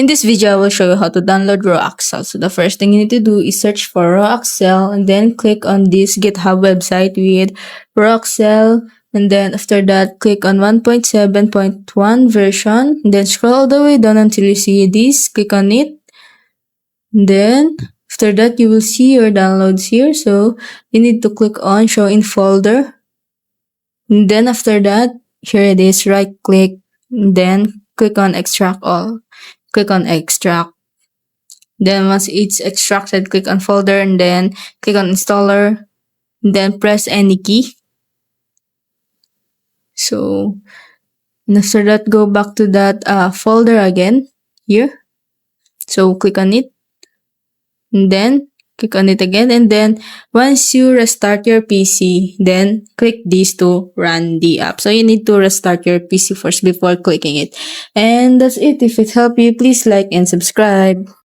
In this video, I will show you how to download Accel. So the first thing you need to do is search for Accel and then click on this GitHub website with Accel. And then after that, click on 1.7.1 version. Then scroll all the way down until you see this. Click on it. Then after that, you will see your downloads here. So you need to click on show in folder. And then after that, here it is. Right click. Then click on extract all. Click on extract. Then once it's extracted, click on folder and then click on installer. Then press any key. So, and after that, go back to that folder again here. So click on it. And then click on it again. And then once you restart your PC, then click this to run the app. So you need to restart your PC first before clicking it. And that's it. If it helped you, please like and subscribe.